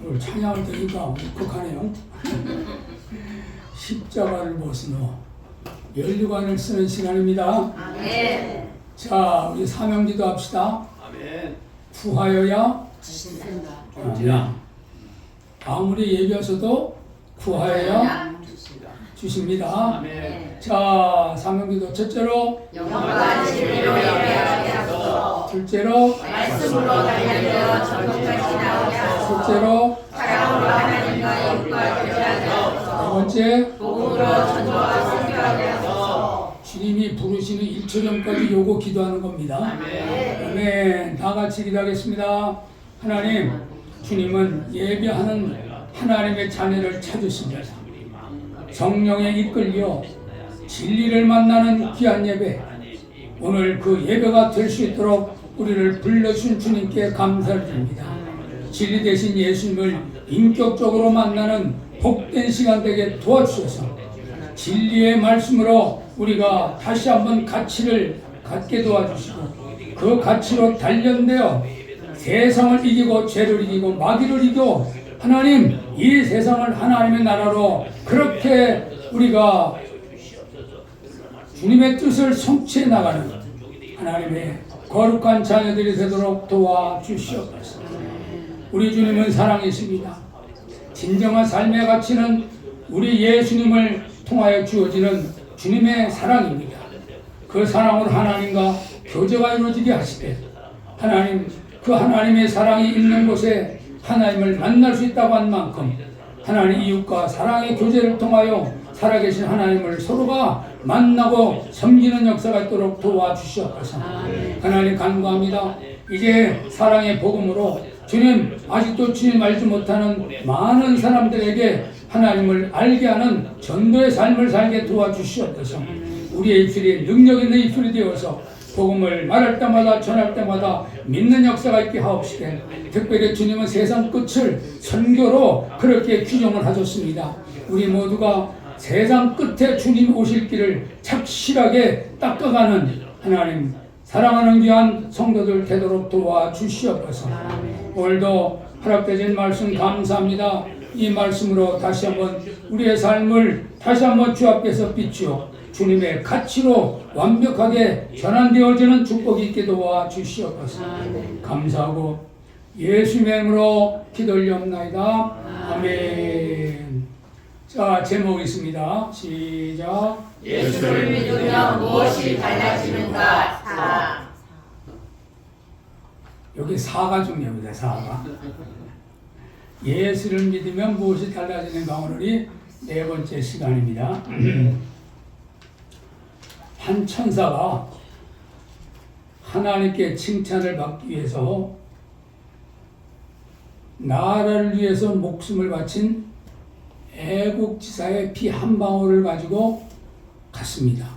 오늘 찬양을 들으니까 울컥하네요. 십자가를 벗으노 면류관을 쓰는 시간입니다. 아멘. 자, 우리 사명기도 합시다. 아멘. 구하여야 주신다. 아무리 얘기하셔도 구하여야 주십니다. 아멘. 자, 사명기도 첫째로 영광과 진리로 예배하옵소서. 둘째로 말씀으로 단련되어 전도까지 나오게 하소서. 셋째로 사랑으로 하나님과 이웃과 교제하게 네 하소서. 번째 복음으로 전도와 선교하게 하소서. 주님이 부르시는 1초 전까지 요거 기도하는 겁니다. 아멘. 다 같이 기도하겠습니다. 하나님, 주님은 예배하는 하나님의 자녀를 찾으십니다. 성령에 이끌려 진리를 만나는 귀한 예배, 오늘 그 예배가 될 수 있도록 우리를 불러주신 주님께 감사를 드립니다. 진리 대신 예수님을 인격적으로 만나는 복된 시간 되게 도와주셔서 진리의 말씀으로 우리가 다시 한번 가치를 갖게 도와주시고 그 가치로 단련되어 세상을 이기고 죄를 이기고 마귀를 이기고 하나님, 이 세상을 하나님의 나라로 그렇게 우리가 주님의 뜻을 성취해 나가는 하나님의 거룩한 자녀들이 되도록 도와주시옵소서. 우리 주님은 사랑이십니다. 진정한 삶의 가치는 우리 예수님을 통하여 주어지는 주님의 사랑입니다. 그 사랑으로 하나님과 교제가 이루어지게 하시되 하나님, 그 하나님의 사랑이 있는 곳에 하나님을 만날 수 있다고 한 만큼 하나님 이웃과 사랑의 교제를 통하여 살아계신 하나님을 서로가 만나고 섬기는 역사가 있도록 도와주시옵소서. 하나님 간구합니다. 이제 사랑의 복음으로 주님, 아직도 주님 알지 못하는 많은 사람들에게 하나님을 알게 하는 전도의 삶을 살게 도와주시옵소서. 우리의 입술이 능력 있는 입술이 되어서 복음을 말할 때마다 전할 때마다 믿는 역사가 있게 하옵시되 특별히 주님은 세상 끝을 선교로 그렇게 규정을 하셨습니다. 우리 모두가 세상 끝에 주님 오실 길을 착실하게 닦아가는 하나님 사랑하는 귀한 성도들 되도록 도와주시옵소서. 오늘도 허락되신 말씀 감사합니다. 이 말씀으로 다시 한번 우리의 삶을 다시 한번 주 앞에서 비추어 주님의 가치로 완벽하게 전환되어지는 축복이 있게 도와주시옵소서. 감사하고 예수님의 이름으로 기도 올리옵나이다. 아멘. 자, 제목 있습니다. 시작. 예수를 믿으면 무엇이 달라지는가? 4. 여기 4가 중요합니다. 4가. 예수를 믿으면 무엇이 달라지는가? 오늘이 네 번째 시간입니다. 한 천사가 하나님께 칭찬을 받기 위해서 나라를 위해서 목숨을 바친 애국지사의 피 한 방울을 가지고 갔습니다.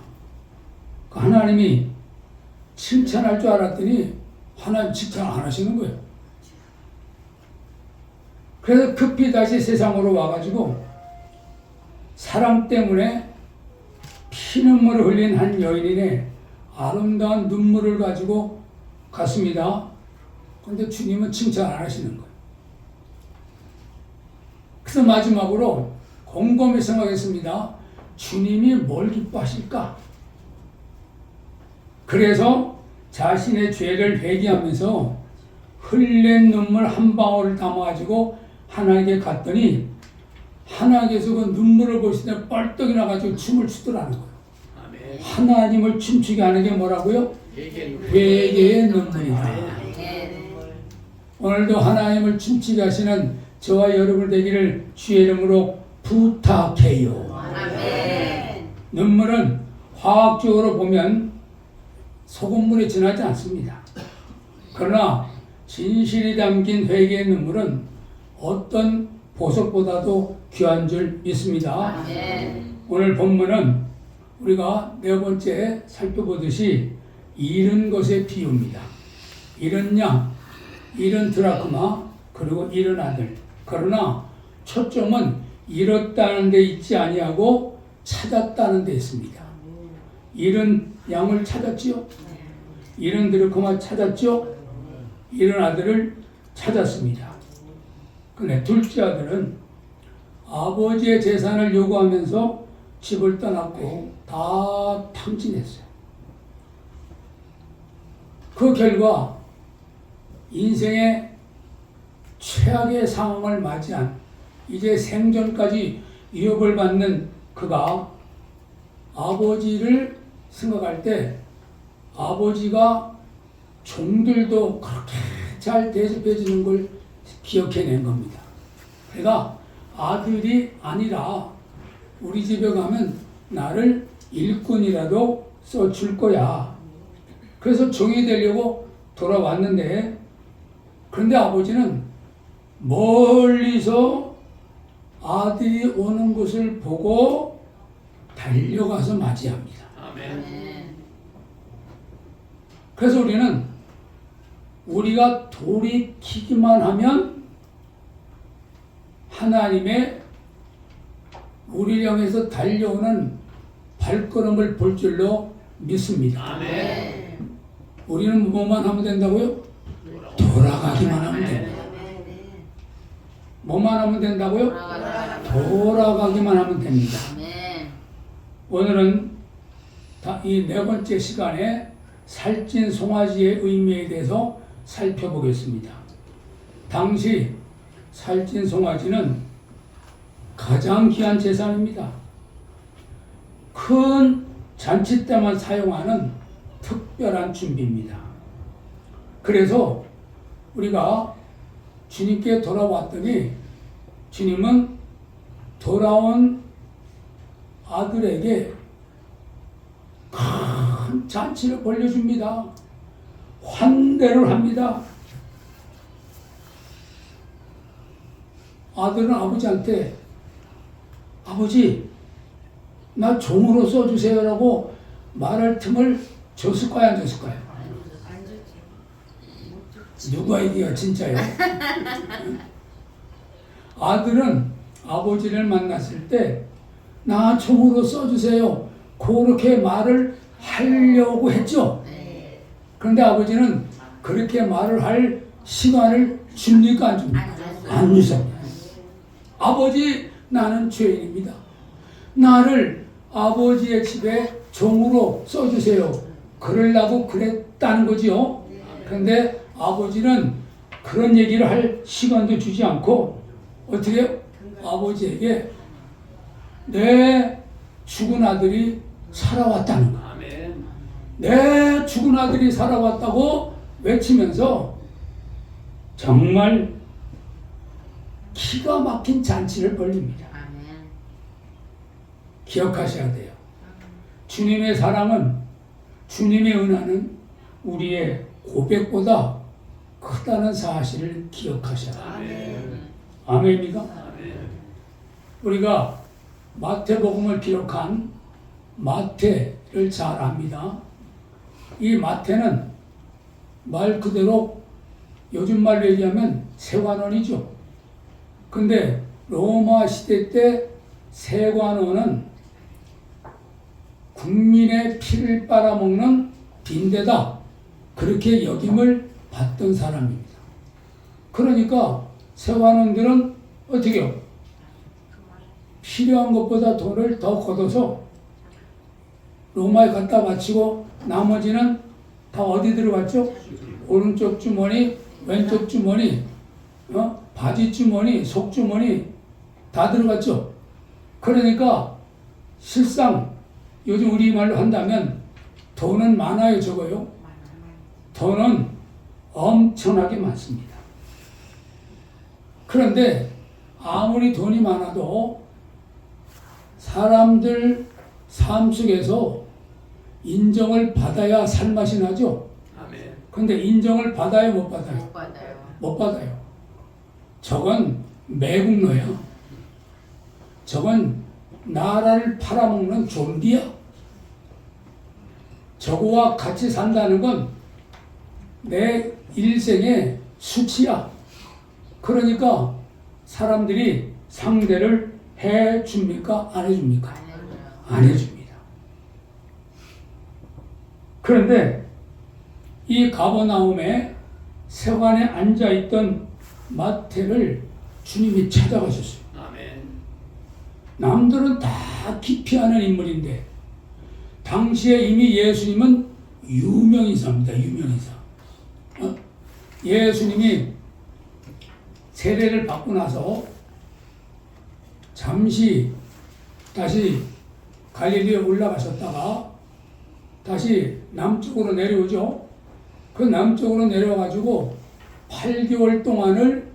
그 하나님이 칭찬할 줄 알았더니 하나님 칭찬 안 하시는 거예요. 그래서 급히 다시 세상으로 와가지고 사랑 때문에 피눈물을 흘린 한 여인의 아름다운 눈물을 가지고 갔습니다. 그런데 주님은 칭찬 안 하시는 거예요. 그래서 마지막으로 곰곰이 생각했습니다. 주님이 뭘 기뻐하실까? 그래서 자신의 죄를 회개하면서 흘린 눈물 한 방울을 담아가지고 하나님께 갔더니 하나님께서 그 눈물을 보시더니 뻘떡이 나가지고 춤을 추더라는 거예요. 아멘. 하나님을 춤추게 하는 게 뭐라고요? 회개의 눈물이다. 오늘도 하나님을 춤추게 하시는 저와 여러분 되기를 주의 이름으로 부탁해요. 아멘. 눈물은 화학적으로 보면 소금물에 진하지 않습니다. 그러나 진실이 담긴 회개의 눈물은 어떤 보석보다도 귀한 줄 믿습니다. 아멘. 오늘 본문은 우리가 네 번째 살펴보듯이 잃은 것의 비유입니다. 잃은 양, 잃은 드라크마, 그리고 잃은 아들. 그러나 초점은 잃었다는 데 있지 아니하고 찾았다는 데 있습니다. 잃은 양을 찾았지요? 잃은 드라크마 찾았죠? 잃은 아들을 찾았습니다. 근데 둘째 아들은 아버지의 재산을 요구하면서 집을 떠났고 다 탕진했어요. 그 결과 인생의 최악의 상황을 맞이한 이제 생존까지 위협을 받는 그가 아버지를 생각할 때 아버지가 종들도 그렇게 잘 대접해 주는 걸 기억해낸 겁니다. 그러니까 아들이 아니라 우리 집에 가면 나를 일꾼이라도 써줄 거야. 그래서 종이 되려고 돌아왔는데, 그런데 아버지는 멀리서 아들이 오는 것을 보고 달려가서 맞이합니다. 아멘. 그래서 우리가 돌이키기만 하면 하나님의 우리를 향해서 달려오는 발걸음을 볼 줄로 믿습니다. 아멘. 우리는 뭐만 하면 된다고요? 돌아가기만 하면 됩니다. 뭐만 하면 된다고요? 돌아가기만 하면 됩니다. 아멘. 오늘은 이 네 번째 시간에 살찐 송아지의 의미에 대해서 살펴보겠습니다. 당시 살찐 송아지는 가장 귀한 재산입니다. 큰 잔치 때만 사용하는 특별한 준비입니다. 그래서 우리가 주님께 돌아왔더니 주님은 돌아온 아들에게 큰 잔치를 벌려줍니다. 환대를 합니다. 아들은 아버지한테 아버지 나 종으로 써주세요라고 말할 틈을 줬을까요, 안 줬을까요? 누가 얘기가 진짜예요? 아들은 아버지를 만났을 때 나 종으로 써주세요 그렇게 말을 하려고 했죠. 그런데 아버지는 그렇게 말을 할 시간을 줍니까, 안 줍니까? 안 주십니다. 아버지 나는 죄인입니다. 나를 아버지의 집에 종으로 써주세요. 그러려고 그랬다는 거지요. 그런데 아버지는 그런 얘기를 할 시간도 주지 않고 어떻게 아버지에게 내 죽은 아들이 살아왔다는 거. 내 죽은 아들이 살아왔다고 외치면서 정말 기가 막힌 잔치를 벌립니다. 기억하셔야 돼요. 주님의 사랑은, 주님의 은혜는 우리의 고백보다 크다는 사실을 기억하셔야 돼요. 아멘입니까? 우리가 마태복음을 기록한 마태를 잘 압니다. 이 마태는 말 그대로 요즘 말로 얘기하면 세관원이죠. 근데 로마 시대 때 세관원은 국민의 피를 빨아먹는 빈대다, 그렇게 역임을 받던 사람입니다. 그러니까 세관원들은 어떻게 해요? 필요한 것보다 돈을 더 걷어서 로마에 갖다 바치고 나머지는 다 어디 들어갔죠? 오른쪽 주머니, 왼쪽 주머니, 바지 주머니, 속 주머니 다 들어갔죠. 그러니까 실상 요즘 우리말로 한다면 돈은 많아요, 적어요? 돈은 엄청나게 많습니다. 그런데 아무리 돈이 많아도 사람들 삶 속에서 인정을 받아야 살맛이 나죠. 그런데 인정을 받아요, 못 받아요? 못 받아요. 못 받아요. 저건 매국노야. 저건 나라를 팔아먹는 좀비야. 저거와 같이 산다는 건 내 일생의 수치야. 그러니까 사람들이 상대를 해줍니까? 안 해줍니까? 안 해줍니다. 그런데 이 가버나움에 세관에 앉아있던 마태를 주님이 찾아가셨어요. 아멘. 남들은 다 기피하는 인물인데 당시에 이미 예수님은 유명인사입니다. 유명인사. 예수님이 세례를 받고 나서 잠시 다시 갈릴리에 올라가셨다가 다시 남쪽으로 내려오죠. 그 남쪽으로 내려와가지고 8개월 동안을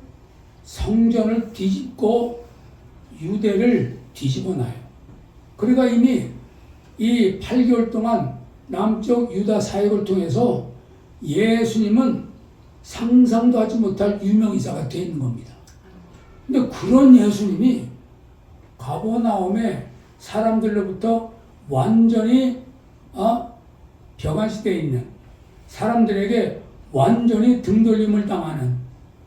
성전을 뒤집고 유대를 뒤집어 놔요. 그러니까 이미 이 8개월 동안 남쪽 유다 사역을 통해서 예수님은 상상도 하지 못할 유명인사가 되어 있는 겁니다. 근데 그런 예수님이 가버나움에 사람들로부터 완전히 벽안시되어 있는 사람들에게 완전히 등돌림을 당하는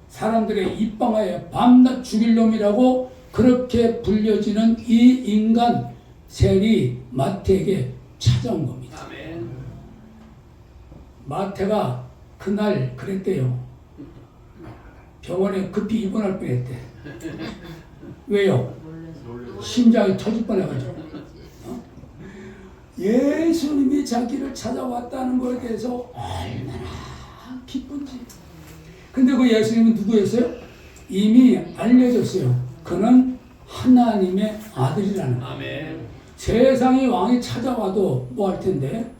사람들의 입방아에 밤낮 죽일 놈이라고 그렇게 불려지는 이 인간 셀이 마태에게 찾아온 겁니다. 아멘. 마태가 그날 그랬대요. 병원에 급히 입원할 뻔했대. 왜요? 심장이 터질 뻔해가지고. 예수님이 자기를 찾아왔다는 것에 대해서 얼마나 기쁜지. 근데 그 예수님은 누구였어요? 이미 알려졌어요. 그는 하나님의 아들이라는 거예요. 아멘. 세상의 왕이 찾아와도 뭐 할 텐데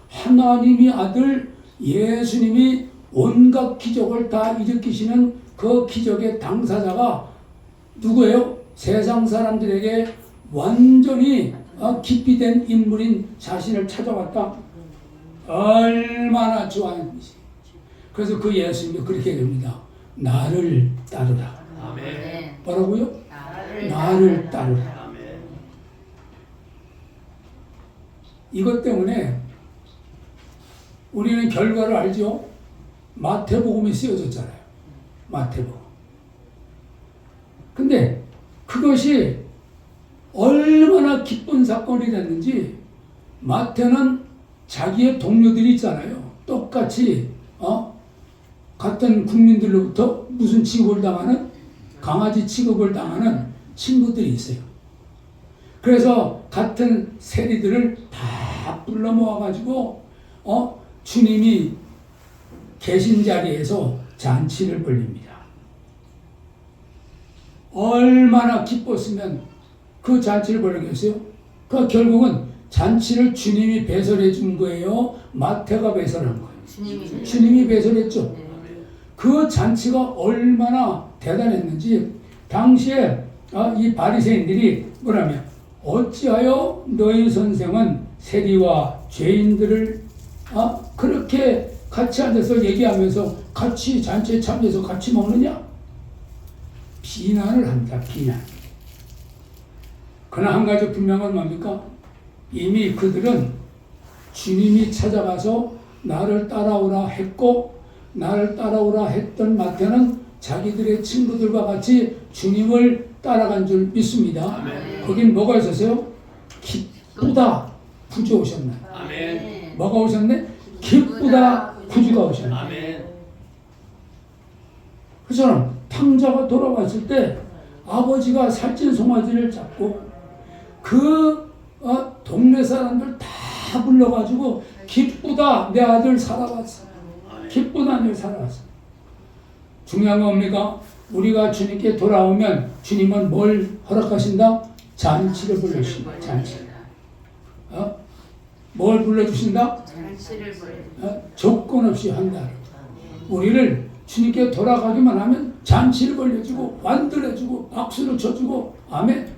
하나님의 아들 예수님이 온갖 기적을 다 일으키시는 그 기적의 당사자가 누구예요? 세상 사람들에게 완전히 깊이 된 인물인 자신을 찾아왔다. 얼마나 좋아하는지. 그래서 그 예수님이 그렇게 됩니다. 나를 따르라. 아멘. 뭐라고요? 나를 따르라. 아멘. 이것 때문에 우리는 결과를 알죠? 마태복음이 쓰여졌잖아요. 마태복음. 근데 그것이 얼마나 기쁜 사건이 됐는지 마태는 자기의 동료들이 있잖아요. 똑같이 같은 국민들로부터 무슨 취급을 당하는 강아지 취급을 당하는 친구들이 있어요. 그래서 같은 세리들을 다 불러 모아가지고 주님이 계신 자리에서 잔치를 벌립니다. 얼마나 기뻤으면 그 잔치를 벌이겠어요? 그 결국은 잔치를 주님이 배설해 준 거예요? 마태가 배설한 거예요? 주님이 배설했죠. 그 잔치가 얼마나 대단했는지 당시에 이 바리새인들이 뭐라면 어찌하여 너희 선생은 세리와 죄인들을 그렇게 같이 앉아서 얘기하면서 같이 잔치에 참여해서 같이 먹느냐? 비난을 합니다. 비난. 그러나 한 가지 분명한 건 뭡니까? 이미 그들은 주님이 찾아가서 나를 따라오라 했고 나를 따라오라 했던 마태는 자기들의 친구들과 같이 주님을 따라간 줄 믿습니다. 아멘. 거긴 뭐가 있었어요? 기쁘다 구주 오셨네. 아멘. 뭐가 오셨네? 기쁘다 구주가 오셨네. 아멘. 그처럼 탕자가 돌아왔을 때 아버지가 살찐 송아지를 잡고 그 동네 사람들 다 불러가지고 기쁘다 내 아들 살아왔어. 기쁘다 내 살아왔어. 중요한 건 뭡니까? 우리가 주님께 돌아오면 주님은 뭘 허락하신다? 잔치를 불러주신다. 잔치. 뭘 불러주신다? 잔치를 조건 없이 한다. 우리를 주님께 돌아가기만 하면 잔치를 벌려주고 완들해주고 박수를 쳐주고 아멘.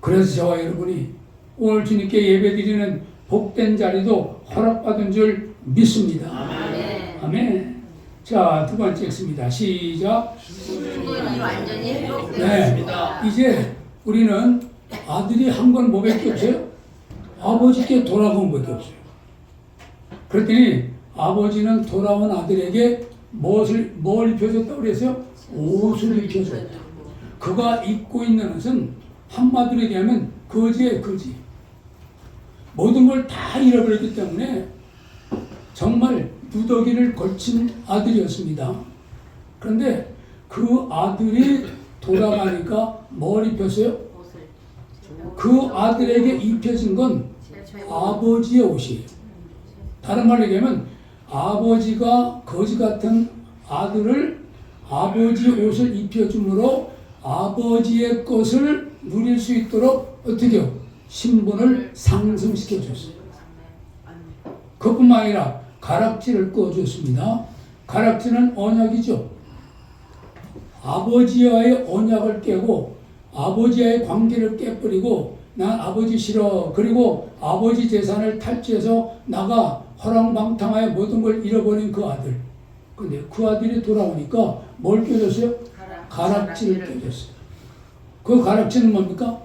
그래서 저와 여러분이 오늘 주님께 예배드리는 복된 자리도 허락받은 줄 믿습니다. 아멘. 아멘. 자, 두 번째 읽습니다. 시작. 충분히 완전히 네. 회복되었습니다. 이제 우리는 아들이 한 건 뭐밖에 없어요? 아버지께 돌아온 것밖에 없어요. 그랬더니 아버지는 돌아온 아들에게 뭘 입혀줬다고 그랬어요? 옷을 입혀줬다. 그가 입고 있는 옷은 한마디로 얘기하면 거지예요, 거지. 모든 걸 다 잃어버렸기 때문에 정말 누더기를 걸친 아들이었습니다. 그런데 그 아들이 돌아가니까 뭘 입혔어요? 옷을 그 아들에게 입혀진 건 아버지의 옷이에요. 다른 말로 얘기하면 아버지가 거지 같은 아들을 아버지의 옷을 입혀줌으로 아버지의 것을 누릴 수 있도록 어떻게 해요? 신분을 상승시켜 줬어요. 그뿐만 아니라 가락지를 꺼줬습니다. 가락지는 언약이죠. 아버지와의 언약을 깨고 아버지와의 관계를 깨버리고 난 아버지 싫어. 그리고 아버지 재산을 탈취해서 나가 허랑방탕하여 모든 걸 잃어버린 그 아들. 근데 그 아들이 돌아오니까 뭘 껴줬어요? 가락지를 껴줬어요. 그 가락지는 뭡니까?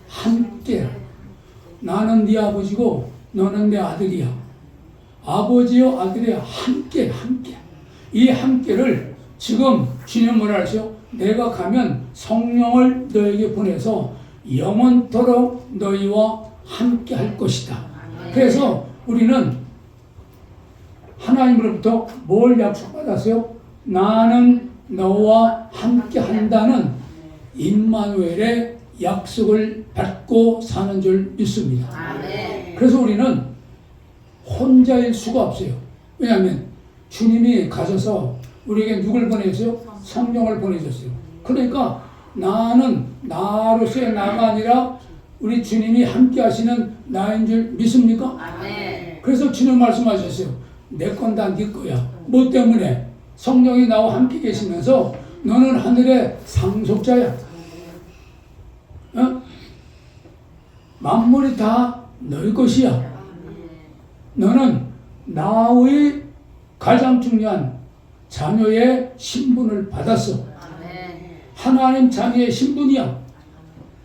함께. 나는 네 아버지고 너는 내 아들이야. 아버지와 아들이 함께. 이 함께를 지금 주님 뭐라 하셔? 내가 가면 성령을 너에게 보내서 영원토록 너희와 함께 할 것이다. 그래서 우리는 하나님으로부터 뭘 약속받았어요? 나는 너와 함께 한다는 임마누엘의 약속을 받고 사는 줄 믿습니다. 그래서 우리는 혼자일 수가 없어요. 왜냐하면 주님이 가셔서 우리에게 누굴 보내셨어요? 성령을 보내셨어요. 그러니까 나는 나로서의 나가 아니라 우리 주님이 함께 하시는 나인 줄 믿습니까? 그래서 주님 말씀하셨어요. 내 건 다 네 거야. 뭐 때문에? 성령이 나와 함께 계시면서 너는 하늘의 상속자야. 어? 만물이 다 너희 것이야. 너는 나의 가장 중요한 자녀의 신분을 받았어. 하나님 자녀의 신분이야.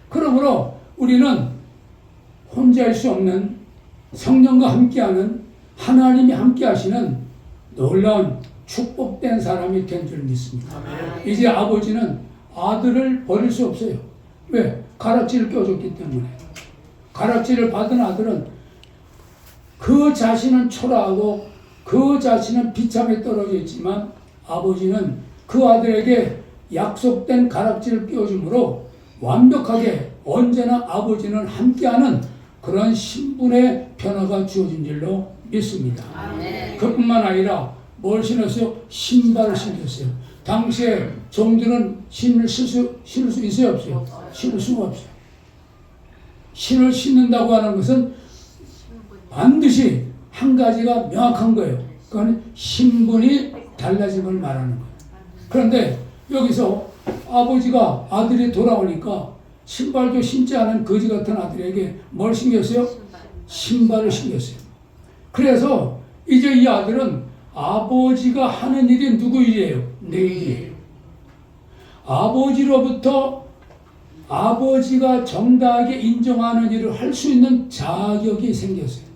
그러므로 우리는 혼자일 수 없는 성령과 함께하는 하나님이 함께하시는 놀라운 축복된 사람이 된 줄 믿습니다. 이제 아버지는 아들을 버릴 수 없어요. 왜? 가락지를 껴줬기 때문에. 가락지를 받은 아들은 그 자신은 초라하고 그 자신은 비참에 떨어져 있지만 아버지는 그 아들에게 약속된 가락지를 끼워줌으로 완벽하게 언제나 아버지는 함께하는 그런 신분의 변화가 주어진 줄로 믿습니다. 그뿐만 아니라 뭘 신었어요? 신발을 신었어요. 당시에 종들은 신을 신을 수 있어요? 없어요? 신을 수가 없어요. 신을 신는다고 하는 것은 반드시 한 가지가 명확한 거예요. 그건 신분이 달라진 걸 말하는 거예요. 그런데 여기서 아버지가 아들이 돌아오니까 신발도 신지 않은 거지 같은 아들에게 뭘 신겼어요? 신발을 신겼어요. 그래서 이제 이 아들은 아버지가 하는 일이 누구 일이에요? 내 일이에요. 아버지로부터 아버지가 정당하게 인정하는 일을 할 수 있는 자격이 생겼어요.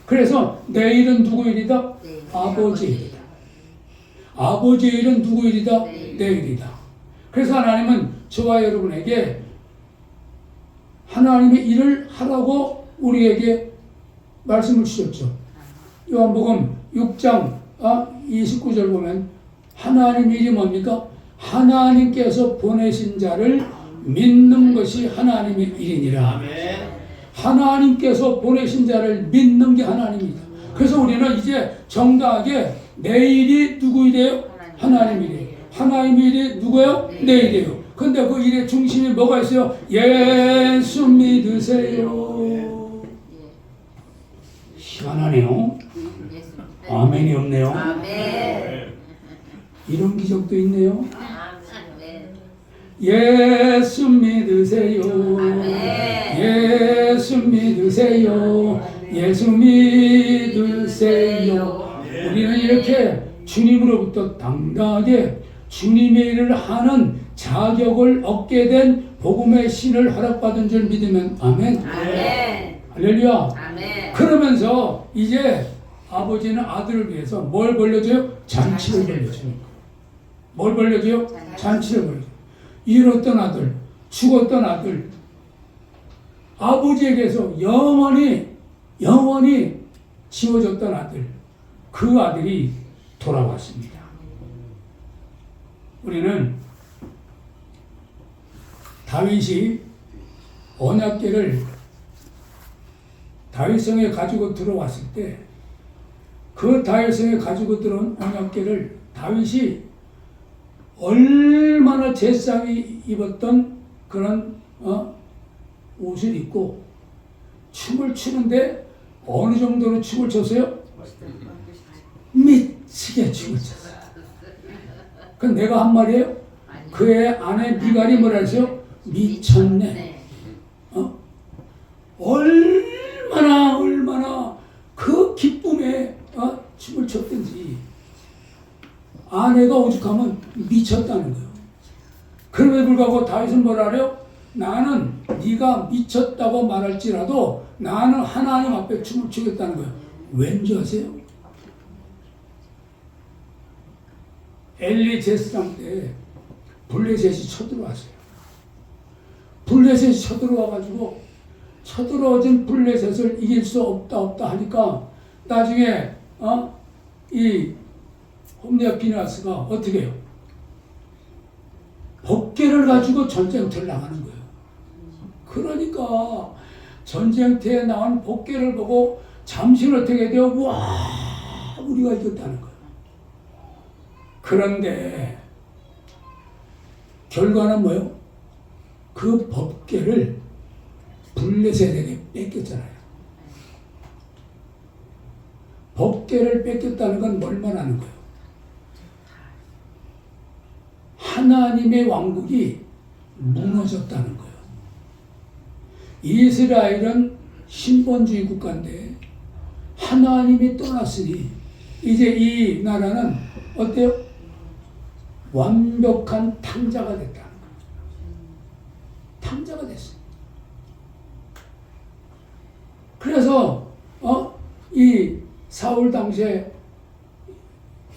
그래서 내 일은 누구 일이다? 아버지의 일이다. 아버지의 일은 누구 일이다? 내 일이다. 그래서 하나님은 저와 여러분에게 하나님의 일을 하라고 우리에게 말씀을 주셨죠. 요한복음 6장 29절 보면 하나님 일이 뭡니까? 하나님께서 보내신 자를 믿는 것이 하나님의 일이니라. 하나님께서 보내신 자를 믿는 게 하나님입니다. 그래서 우리는 이제 정당하게 내 일이 누구 일이에요? 하나님 일이에요. 하나님 일이 누구예요? 내 일이에요. 근데 그 일의 중심이 뭐가 있어요? 예수 믿으세요. 희한하네요. 아멘이 없네요. 이런 기적도 있네요. 예수 믿으세요. 예수 믿으세요. 예수 믿으세요. 우리는 이렇게 주님으로부터 당당하게 주님의 일을 하는 자격을 얻게 된 복음의 신을 허락받은 줄 믿으면 아멘. 할렐루야. 아멘. 그러면서 이제 아버지는 아들을 위해서 뭘 벌려줘요? 잔치를 벌려줘요. 뭘 벌려줘요? 잔치를 벌려줘요. 잃었던 아들, 죽었던 아들, 아버지에게서 영원히 지워졌던 아들, 그 아들이 돌아왔습니다. 우리는 다윗이 언약궤를 다윗성에 가지고 들어왔을 때 그 다윗성에 가지고 들어온 언약궤를 다윗이 얼마나 제사장이 입었던 그런 옷을 입고 춤을 추는데 어느 정도로 춤을 췄어요? 미치게 춤을 췄어요. 그 내가 한 말이에요. 그의 아내 미갈이 뭐라 했어요? 미쳤네. 얼마나 그 기쁨에 춤을 췄든지 아내가 오죽하면 미쳤다는 거예요. 그럼에도 불구하고 다윗은 뭐라 그래요? 나는 네가 미쳤다고 말할지라도 나는 하나님 앞에 춤을 추겠다는 거예요. 왠지 아세요? 엘리 제사장 때 블레셋이 쳐들어왔어요. 블레셋이 쳐들어와가지고 쳐들어진 블레셋을 이길 수 없다 하니까 나중에 이 홈리아 피나스가 어떻게 해요? 법궤를 가지고 전쟁터를 나가는 거예요. 그러니까 전쟁터에 나온 법궤를 보고 잠시는 어떻게 돼요? 와, 우리가 이겼다는 거예요. 그런데 결과는 뭐예요? 그 법궤를 블레셋에게 뺏겼잖아요. 법궤를 뺏겼다는 건 뭘 말하는 거예요? 하나님의 왕국이 무너졌다는 거예요. 이스라엘은 신본주의 국가인데 하나님이 떠났으니 이제 이 나라는 어때요? 완벽한 탕자가 됐다는 거예요. 탕자가 됐어요. 그래서 이 사울 당시에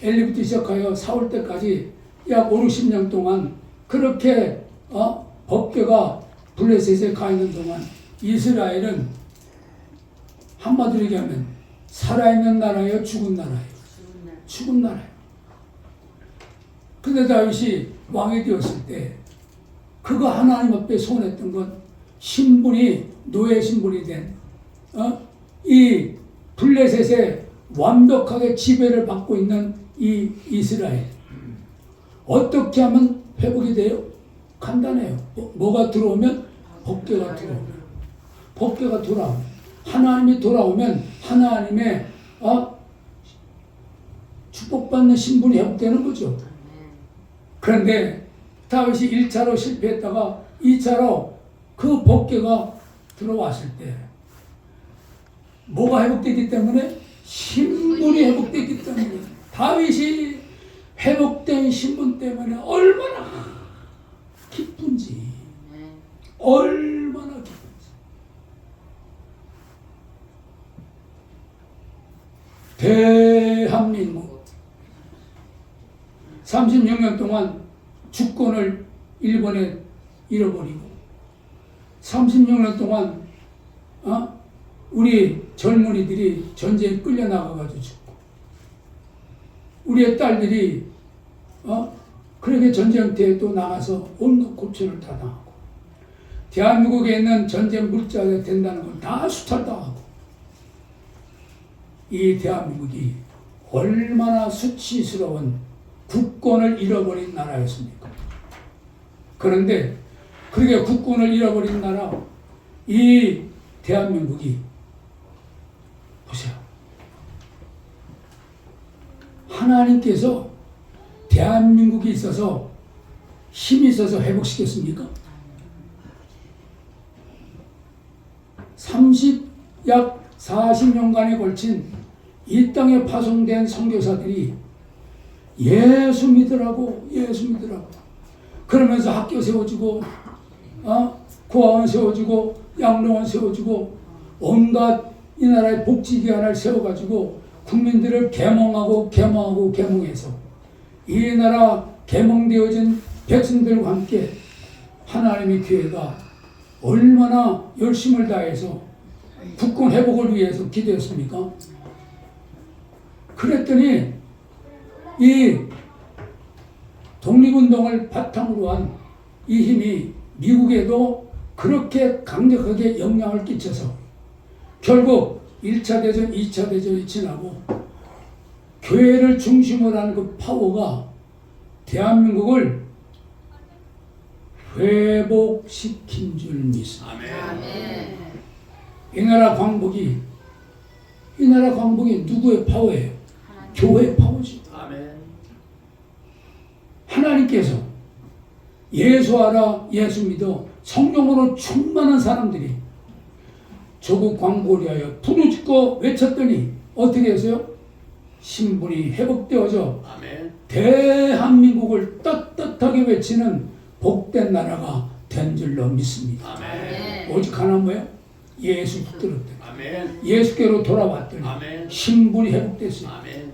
엘리부터 시작하여 사울 때까지 약 5, 60년 동안 그렇게 법궤가 블레셋에 가 있는 동안 이스라엘은 한마디로 얘기하면 살아있는 나라예요, 죽은 나라예요? 죽은 나라예요. 근데 다윗이 왕이 되었을 때 그가 하나님 앞에 소원했던 건 신분이 노예 신분이 된 이 블레셋에 완벽하게 지배를 받고 있는 이 이스라엘 어떻게 하면 회복이 돼요? 간단해요. 뭐가 들어오면 법궤가 들어오면 법궤가 돌아오면 하나님이 돌아오면 하나님의 축복받는 신분이 회복되는 거죠. 그런데 다윗이 1차로 실패했다가 2차로 그 법궤가 들어왔을 때 뭐가 회복되기 때문에? 신분이 회복되기 때문에 다윗이 회복된 신분 때문에 얼마나 기쁜지 얼마나 기쁜지 대한민국 36년 동안 주권을 일본에 잃어버리고 36년 동안 우리 젊은이들이 전쟁에 끌려나가가지고 죽고 우리의 딸들이 그렇게 전쟁터에 또 나가서 온갖 고초를 다 당하고 대한민국에 있는 전쟁 물자가 된다는 걸 다 수탈당하고 이 대한민국이 얼마나 수치스러운 국권을 잃어버린 나라였습니까? 그런데 그렇게 국권을 잃어버린 나라 이 대한민국이 보세요. 하나님께서 대한민국이 있어서 힘이 있어서 회복시켰습니까? 약 40년간에 걸친 이 땅에 파송된 선교사들이 예수 믿으라고 그러면서 학교 세워주고 고아원 세워주고 양로원 세워주고 온갖 이 나라의 복지기관을 세워가지고 국민들을 계몽해서 이 나라 계몽되어진 백성들과 함께 하나님의 교회가 얼마나 열심을 다해서 국권 회복을 위해서 기도했습니까? 그랬더니 이 독립운동을 바탕으로 한 이 힘이 미국에도 그렇게 강력하게 영향을 끼쳐서 결국 1차 대전, 2차 대전이 지나고 교회를 중심으로 하는 그 파워가 대한민국을 회복시킨 줄 믿습니다. 아멘. 이 나라 광복이 누구의 파워예요? 교회의 파워지. 아멘. 하나님께서 예수 알아, 예수 믿어 성령으로 충만한 사람들이 조국 광복을 위하여 부르짖고 외쳤더니 어떻게 했어요? 신분이 회복되어져 아멘. 대한민국을 떳떳하게 외치는 복된 나라가 된 줄로 믿습니다. 아멘. 오직 하나 뭐예요? 예수 붙들었더니 아멘. 예수께로 돌아왔더니 아멘. 신분이 회복됐어요. 아멘.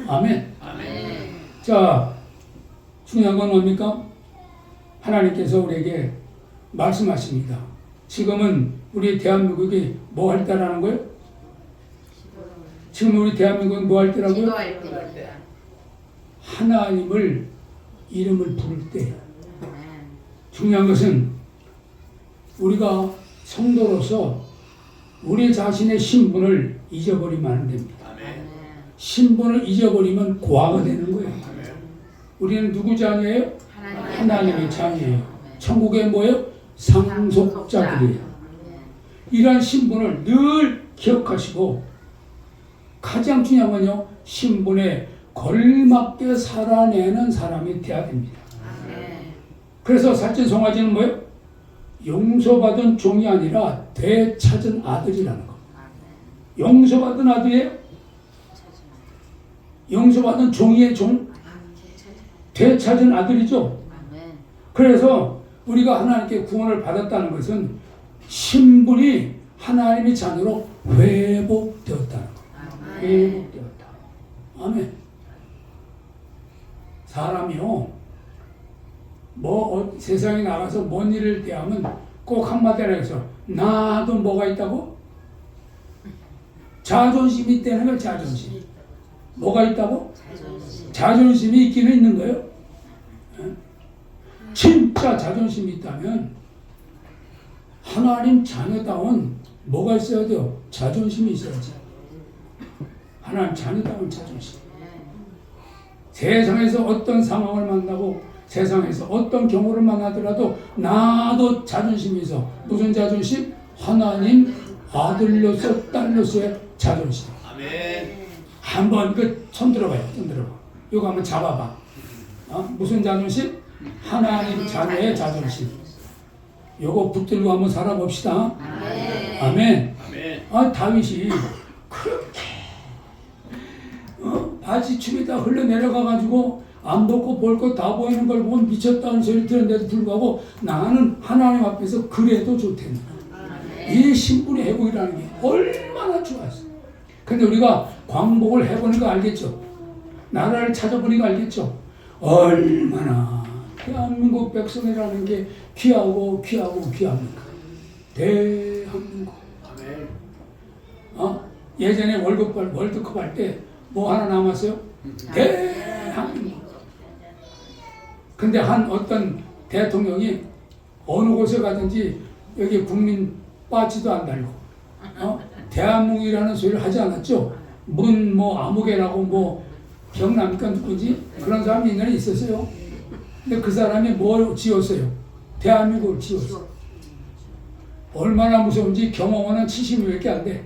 아멘. 아멘. 자, 중요한 건 뭡니까? 하나님께서 우리에게 말씀하십니다. 지금은 우리 대한민국이 뭐 할 때라는 거예요? 지금 우리 대한민국이 뭐 할 때라고요? 기도할 때입니다. 하나님을 이름을 부를 때. 아멘. 중요한 것은 우리가 성도로서 우리 자신의 신분을 잊어버리면 안 됩니다. 아멘. 신분을 잊어버리면 고아가 되는 거예요. 아멘. 우리는 누구 자녀예요? 하나님의 자녀예요. 천국의 뭐예요? 상속자들이에요. 이러한 신분을 늘 기억하시고 가장 중요한 건요. 신분에 걸맞게 살아내는 사람이 돼야 됩니다. 그래서 살찐송아지는 뭐예요? 용서받은 종이 아니라 되찾은 아들이라는 거. 용서받은 아들이에요? 용서받은 종이의 종? 되찾은 아들이죠. 그래서 우리가 하나님께 구원을 받았다는 것은 신분이 하나님의 자녀로 회복되었다는 거. 회복되었다. 아멘. 사람이요, 세상에 나가서 뭔 일을 대하면 꼭 한마디로 해서 나도 뭐가 있다고? 자존심이 있다는 거예요. 자존심. 뭐가 있다고? 자존심이 있기는 있는 거예요. 진짜 자존심이 있다면 하나님 자녀다운 뭐가 있어야 돼요? 자존심이 있어야지. 하나님 자녀다운 자존심. 세상에서 어떤 상황을 만나고 세상에서 어떤 경우를 만나더라도 나도 자존심이 있어. 무슨 자존심? 하나님 아들로서 딸로서의 자존심. 아멘. 한번 손 들어봐요. 손 들어봐. 이거 한번 잡아봐. 무슨 자존심? 하나님 자녀의 자존심. 요거 붙들고 한번 살아봅시다. 아멘. 아멘. 다윗이 그렇게 바지춤이 다 흘러내려가가지고 안 벗고 볼 것 다 보이는 걸 보고 미쳤다는 소리 들었는데도 불구하고 나는 하나님 앞에서 그래도 좋다는 거야. 이 신분의 회복이라는 게 얼마나 좋았어. 근데 우리가 광복을 해보니까 알겠죠. 나라를 찾아보니까 알겠죠. 얼마나 대한민국 백성이라는 게 귀하고 귀합니까. 대한민국. 아멘. 예전에 월드컵 할 때 뭐 하나 남았어요? 대한민국. 근데 어떤 대통령이 어느 곳에 가든지 여기 국민 빠지도 안 달고 대한민국이라는 소리를 하지 않았죠. 아무개라고 기억납니까? 누구지? 그런 사람이 옛날에 있었어요. 근데 그 사람이 뭘 지었어요? 대한민국을 지었어. 얼마나 무서운지 경험은 70몇개 안 돼.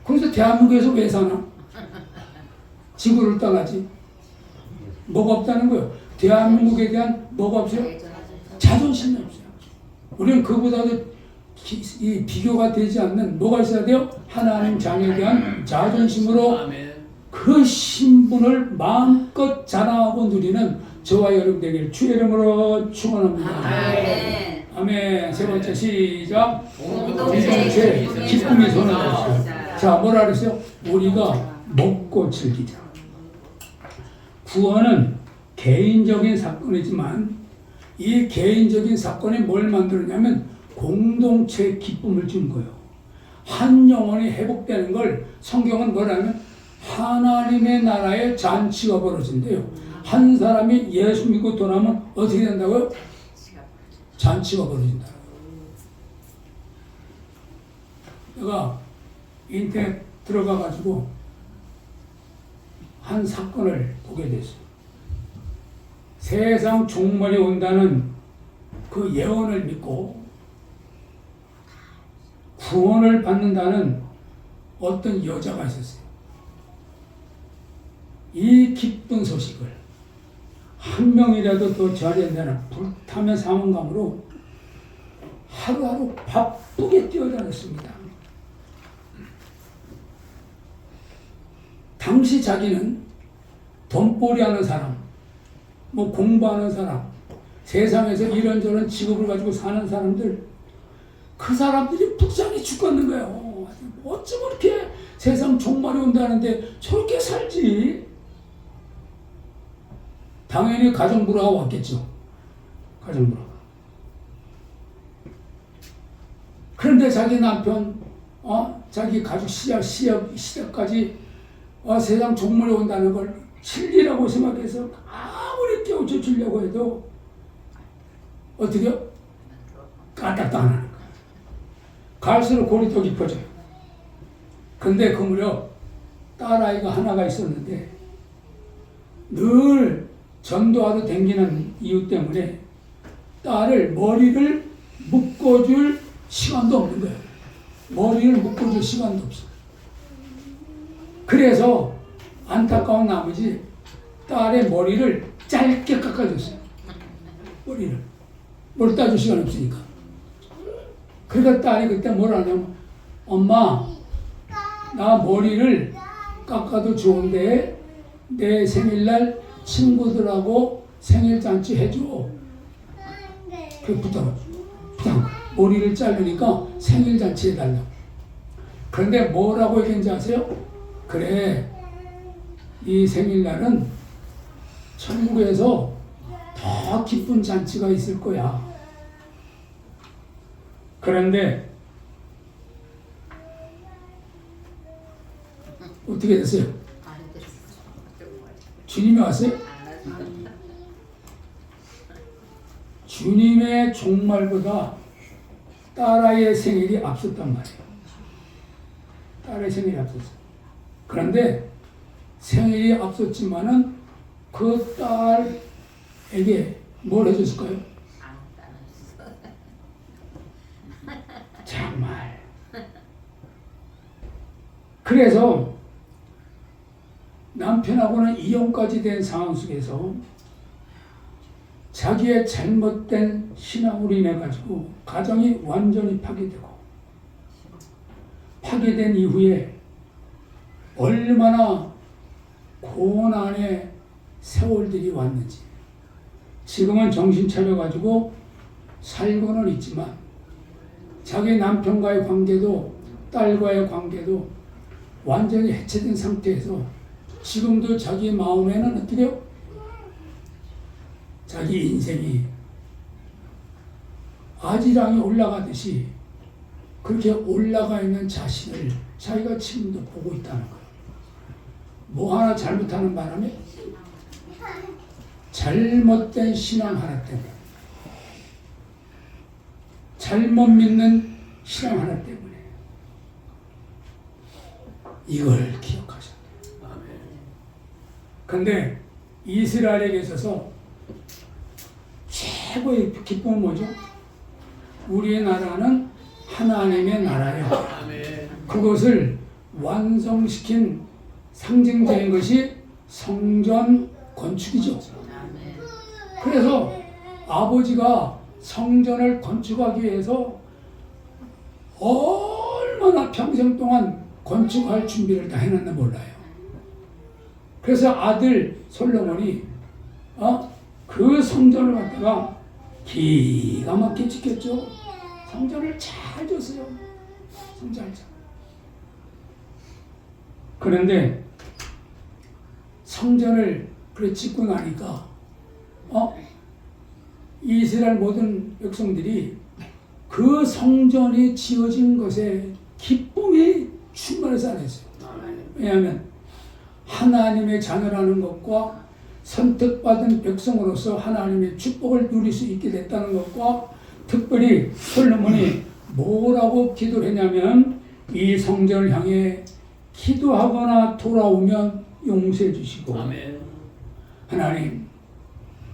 그래서 대한민국에서 왜 사나? 지구를 떠나지. 뭐가 없다는 거예요. 대한민국에 대한 뭐가 없어요? 자존심이 없어요. 우리는 그보다도 비교가 되지 않는 뭐가 있어야 돼요? 하나님 자녀에 대한 자존심으로 아멘. 그 신분을 마음껏 자랑하고 누리는 저와 여러분 되길 주의 이름으로 축원합니다. 아멘. 아멘. 세 번째 시작. 공동체 기쁨이 선언하시오. 자, 뭐라 그랬어요? 우리가 먹고 즐기자. 구원은 개인적인 사건이지만 이 개인적인 사건이 뭘 만들었냐면 공동체의 기쁨을 준 거예요. 한 영혼이 회복되는 걸 성경은 뭐라면 하나님의 나라의 잔치가 벌어진대요. 한 사람이 예수 믿고 돌아오면 어떻게 된다고요? 잔치가 벌어진다. 내가 인터넷 들어가가지고 한 사건을 보게 됐어요. 세상 종말이 온다는 그 예언을 믿고 구원을 받는다는 어떤 여자가 있었어요. 이 기쁜 소식을 한 명이라도 더 전해낸다는 불타는 사명감으로 하루하루 바쁘게 뛰어다녔습니다. 당시 자기는 돈벌이 하는 사람, 뭐 공부하는 사람, 세상에서 이런저런 직업을 가지고 사는 사람들, 그 사람들이 불쌍히 죽겠는 거예요. 어쩜 이렇게 세상 종말이 온다는데 저렇게 살지? 당연히 가정부라가 왔겠죠. 가정부라가. 그런데 자기 남편, 자기 가족 시작까지 세상 종말이 온다는 걸 진리라고 생각해서 아무리 깨우쳐 주려고 해도 어떻게요? 까딱도 안 하는 거예요. 갈수록 골이 더 깊어져요. 근데 그 무렵 딸아이가 하나가 있었는데 늘 전도하러 다니는 이유 때문에 딸을 머리를 묶어줄 시간도 없는 거예요. 머리를 묶어줄 시간도 없어. 그래서 안타까운 나머지 딸의 머리를 짧게 깎아줬어요. 머리 따줄 시간 없으니까. 그러니까 딸이 그때 뭘 하냐면, 엄마, 나 머리를 깎아도 좋은데 내 생일날 친구들하고 생일잔치 해줘. 그 부탁. 머리를 자르니까 생일잔치 해달라고. 그런데 뭐라고 얘기했는지 아세요? 그래, 이 생일날은 천국에서 더 기쁜 잔치가 있을 거야. 그런데 어떻게 됐어요? 주님이 왔어요? 주님의 종말보다 딸아이의 생일이 앞섰단 말이에요. 딸의 생일이 앞섰어요. 그런데 생일이 앞섰지만은 그 딸에게 뭘 해줬을까요? 정말. 그래서 남편하고는 이혼까지 된 상황 속에서 자기의 잘못된 신앙으로 인해 가지고 가정이 완전히 파괴되고, 파괴된 이후에 얼마나 고난의 세월들이 왔는지, 지금은 정신 차려가지고 살고는 있지만 자기 남편과의 관계도 딸과의 관계도 완전히 해체된 상태에서 지금도 자기 마음에는 어떻게 해요? 자기 인생이 아지랑이 올라가듯이 그렇게 올라가 있는 자신을 자기가 지금도 보고 있다는 거예요. 뭐 하나 잘못하는 바람에 잘못된 신앙 하나 때문에, 잘못 믿는 신앙 하나 때문에 이걸 기억하셔야 돼요. 그런데 이스라엘에게 있어서 최고의 기쁨은 뭐죠? 우리의 나라는 하나님의 나라예요. 그것을 완성시킨 상징적인 것이 성전 건축이죠. 그래서 아버지가 성전을 건축하기 위해서 얼마나 평생 동안 건축할 준비를 다 해놨나 몰라요. 그래서 아들 솔로몬이 그 성전을 갖다가 기가 막히게 지켰죠. 성전을 잘 줬어요. 성전을 잘. 그런데 성전을 그래 짓고 나니까 이스라엘 모든 백성들이 그 성전이 지어진 것에 기쁨이 충만해서 안 했어요. 왜냐하면 하나님의 자녀라는 것과 선택받은 백성으로서 하나님의 축복을 누릴 수 있게 됐다는 것과 특별히 솔로몬이 뭐라고 기도를 했냐면 이 성전을 향해 기도하거나 돌아오면 용서해 주시고 아멘. 하나님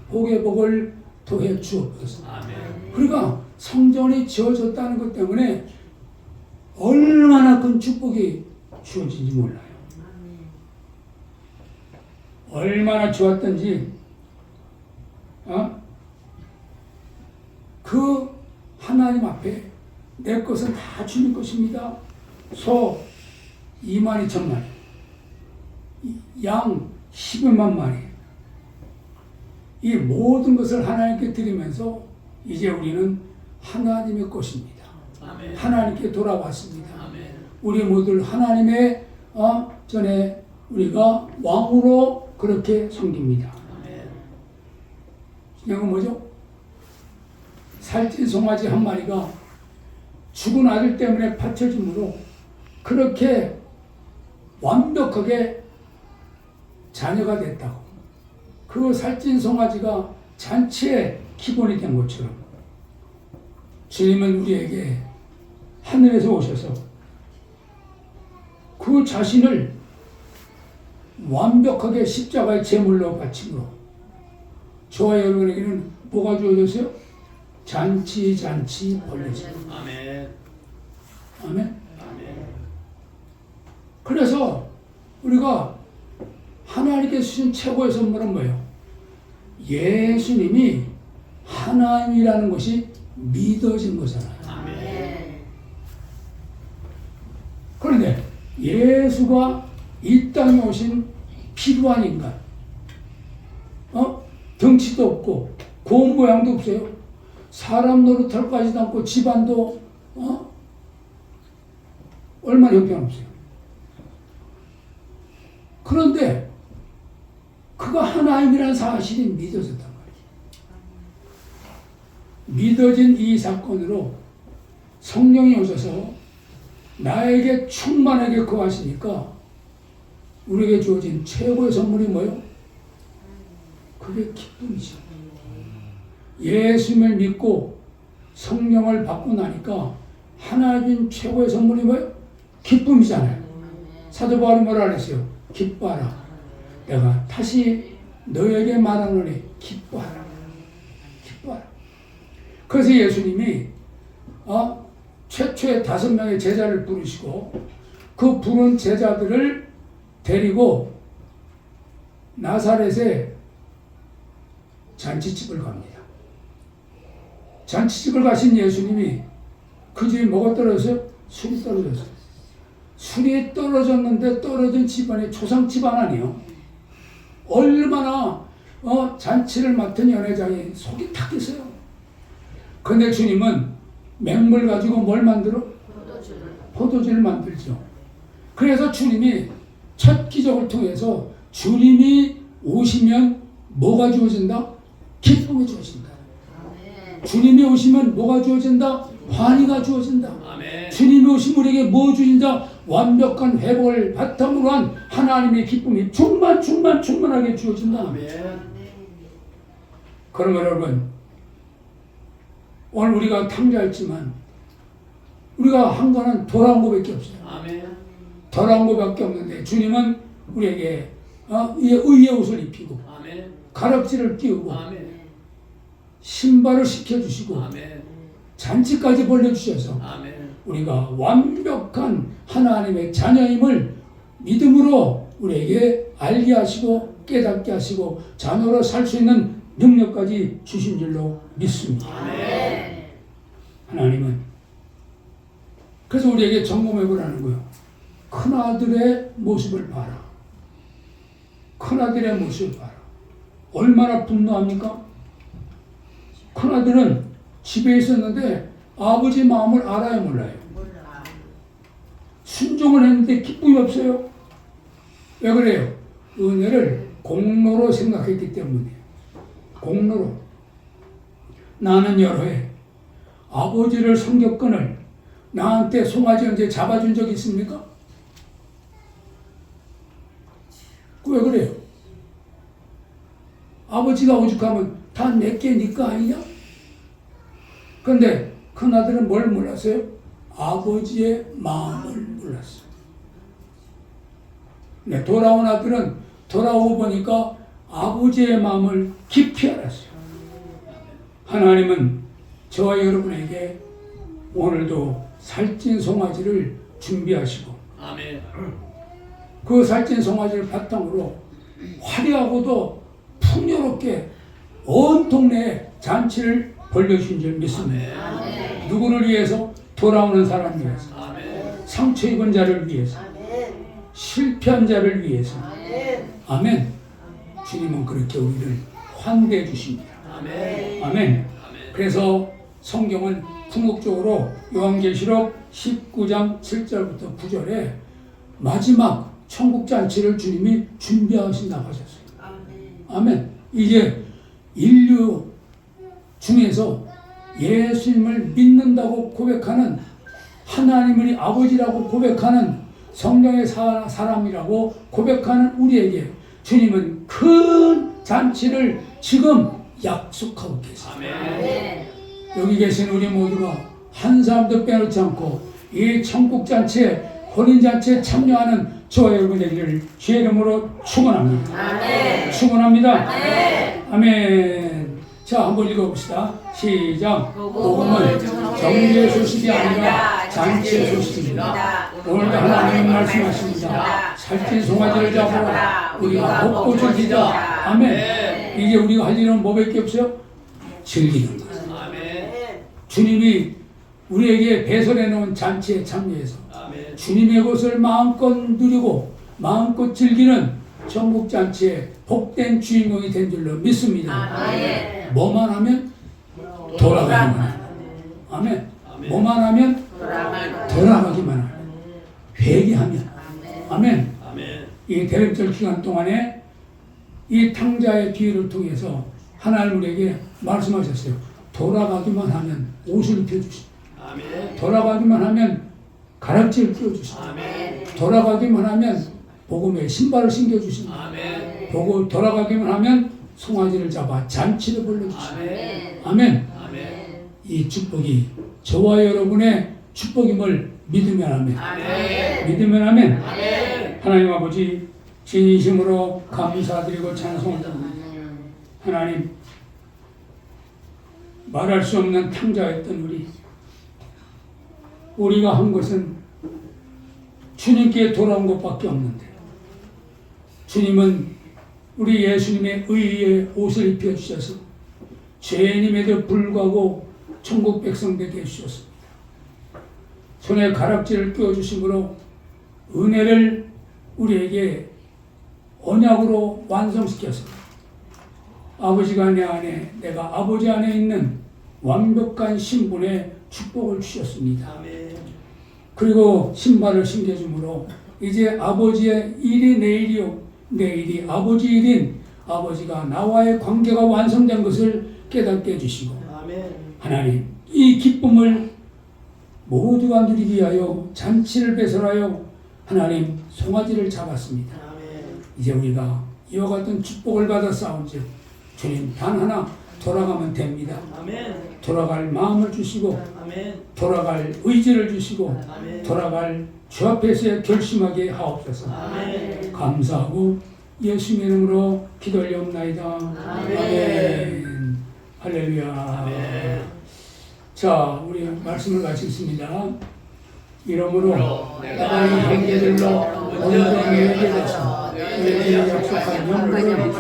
복의 복을 더해 주옵소서. 아멘. 그러니까 성전이 지어졌다는 것 때문에 얼마나 큰 축복이 주어진지 몰라요. 얼마나 좋았던지 그 하나님 앞에 내 것은 다 주님 것입니다. 소 22,000마리, 양 12만 마리, 이 모든 것을 하나님께 드리면서 이제 우리는 하나님의 것입니다. 아멘. 하나님께 돌아왔습니다. 아멘. 우리 모두 하나님의 전에 우리가 왕으로 그렇게 섬깁니다. 아멘. 이건 뭐죠? 살찐 송아지 한 마리가 죽은 아들 때문에 파쳐짐으로 그렇게 완벽하게 자녀가 됐다고. 그 살찐 송아지가 잔치의 기본이 된 것처럼 주님은 우리에게 하늘에서 오셔서 그 자신을 완벽하게 십자가의 제물로 바침으로 저와 여러분에게는 뭐가 주어졌어요? 잔치 벌려져. 아멘. 아멘. 아멘. 그래서 우리가 하나님께 주신 최고의 선물은 뭐예요? 예수님이 하나님이라는 것이 믿어진 거잖아요. 아멘. 그런데 예수가 이 땅에 오신 필요한 인간, 덩치도 없고 고운 모양도 없어요. 사람 노릇할 까지도 않고 집안도 얼마나 형편없어요. 그런데 그가 하나님이라는 사실이 믿어졌단 말이에요. 믿어진 이 사건으로 성령이 오셔서 나에게 충만하게 거하시니까 우리에게 주어진 최고의 선물이 뭐예요? 그게 기쁨이죠. 예수님을 믿고 성령을 받고 나니까 하나님 최고의 선물이 뭐예요? 기쁨이잖아요. 사도 바울이 뭐라 그랬어요? 기뻐하라. 내가 다시 너에게 말하노니 기뻐하라. 기뻐하라. 그래서 예수님이 최초의 5명의 제자를 부르시고 그 부른 제자들을 데리고 나사렛에 잔치집을 갑니다. 잔치집을 가신 예수님이 그 집에 뭐가 떨어졌어요? 술이 떨어졌어요. 술이 떨어졌는데 떨어진 집안이 조상 집안 아니에요. 얼마나 잔치를 맡은 연회장이 속이 탔겠어요. 근데 주님은 맹물 가지고 뭘 만들어? 포도주를 만들죠. 그래서 주님이 첫 기적을 통해서 주님이 오시면 뭐가 주어진다? 기쁨이 주어진다. 주님이 오시면 뭐가 주어진다? 환희가 주어진다. 아멘. 주님이 오시면 우리에게 뭐 주신다? 완벽한 회복을 바탕으로 한 하나님의 기쁨이 충만하게 주어진다. 아멘. 그러면 여러분, 오늘 우리가 탕자했지만 우리가 한 거는 돌아온 것밖에 없어요. 아멘. 돌아온 것밖에 없는데 주님은 우리에게 의의 옷을 입히고 아멘. 가락지를 끼우고 아멘. 신발을 시켜주시고 아멘. 잔치까지 벌려주셔서 아멘. 우리가 완벽한 하나님의 자녀임을 믿음으로 우리에게 알게 하시고 깨닫게 하시고 자녀로 살 수 있는 능력까지 주신 줄로 믿습니다. 아멘. 하나님은 그래서 우리에게 점검해보라는 하는 거예요. 큰아들의 모습을 봐라. 큰아들의 모습을 봐라. 얼마나 분노합니까? 큰아들은 집에 있었는데 아버지 마음을 알아야 몰라요. 순종을 했는데 기쁨이 없어요. 왜 그래요? 은혜를 공로로 생각했기 때문이에요. 공로로. 나는 여러 해 아버지를 섬겼거늘 나한테 송아지 언제 잡아준 적 있습니까? 왜 그래요? 아버지가 오죽하면 다 내게 니까 아니냐? 그런데 큰아들은 뭘 몰랐어요? 아버지의 마음을 몰랐어요. 네, 돌아온 아들은 돌아오고 보니까 아버지의 마음을 깊이 알았어요. 하나님은 저와 여러분에게 오늘도 살찐 송아지를 준비하시고 아멘. 그 살찐 송아지를 바탕으로 화려하고도 풍요롭게 온 동네에 잔치를 벌려주신 줄 믿습니다. 누구를 위해서? 돌아오는 사람을 위해서, 상처 입은 자를 위해서, 실패한 자를 위해서. 아멘. 주님은 그렇게 우리를 환대해 주십니다. 아멘. 그래서 성경은 궁극적으로 요한계시록 19장 7절부터 9절에 마지막 천국잔치를 주님이 준비하신다고 하셨어요. 아멘. 이제 인류 중에서 예수님을 믿는다고 고백하는, 하나님을 아버지라고 고백하는, 성령의 사람이라고 고백하는 우리에게 주님은 큰 잔치를 지금 약속하고 계십니다. 여기 계신 우리 모두가 한 사람도 빼놓지 않고 이 천국잔치에, 혼인잔치에 참여하는 저와 여러분 되기를 주의 이름으로 축원합니다. 축원합니다. 아멘. 자, 한번 읽어봅시다. 시작. 복음은 정죄의 소식이 아니라 잔치의 소식입니다. 오늘도 하나님은 말씀하십니다. 살찐 송아지를 잡으라. 우리가 벚꽃을 지자. 아멘. 이제 우리가 할 일은 뭐밖에 없어요? 즐기는 것. 주님이 우리에게 배설해 놓은 잔치에 참여해서 주님의 것을 마음껏 누리고 마음껏 즐기는 천국잔치의 복된 주인공이 된 줄로 믿습니다. 뭐만 하면? 돌아가기만 하면. 아멘. 뭐만 하면? 돌아가기만 하면. 회개하면. 아멘. 이 대림절 기간 동안에 이 탕자의 비유를 통해서 하나님 우리에게 말씀하셨어요. 돌아가기만 하면 옷을 입혀주십니다. 돌아가기만 하면 가락지를 끼워주십니다. 돌아가기만 하면 복음의 신발을 신겨주십니다. 보고 돌아가기만 하면 송아지를 잡아 잔치를 벌려주십니다. 아멘. 이 축복이 저와 여러분의 축복임을 믿으면 아멘. 믿으면 아멘. 하나님 아버지, 진심으로 감사드리고 찬송합니다. 하나님, 말할 수 없는 탕자였던 우리가 한 것은 주님께 돌아온 것밖에 없는데, 주님은 우리 예수님의 의의 옷을 입혀주셔서 죄인임에도 불구하고 천국 백성 되게 해주셨습니다. 손에 가락지를 끼워주심으로 은혜를 우리에게 언약으로 완성시켰습니다. 아버지가 내 안에, 내가 아버지 안에 있는 완벽한 신분의 축복을 주셨습니다. 그리고 신발을 신겨주므로 이제 아버지의 일이 내일이요, 내일이 아버지 일인 아버지가 나와의 관계가 완성된 것을 깨닫게 해주시고, 하나님, 이 기쁨을 모두가 누리기 위하여 잔치를 배설하여 하나님 송아지를 잡았습니다. 이제 우리가 이와 같은 축복을 받아 싸운즉 주님 단 하나 돌아가면 됩니다. 돌아갈 마음을 주시고, 돌아갈 의지를 주시고, 돌아갈 주 앞에서 결심하게 하옵소서. 감사하고 예수님의 이름으로 기도 올려옵나이다. 아멘. 할렐루야. 자, 우리 말씀을 마치겠습니다. 이러므로 내가 이 형제들로 온전히 되어서 우리에게 약속한 영광을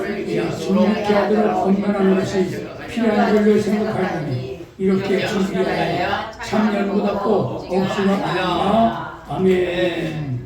준비케 하도록 건면하는 것이 필요한 걸로 생각하노니 이렇게 준비하여 참여보다 꼭 없으면 아니라. 아멘.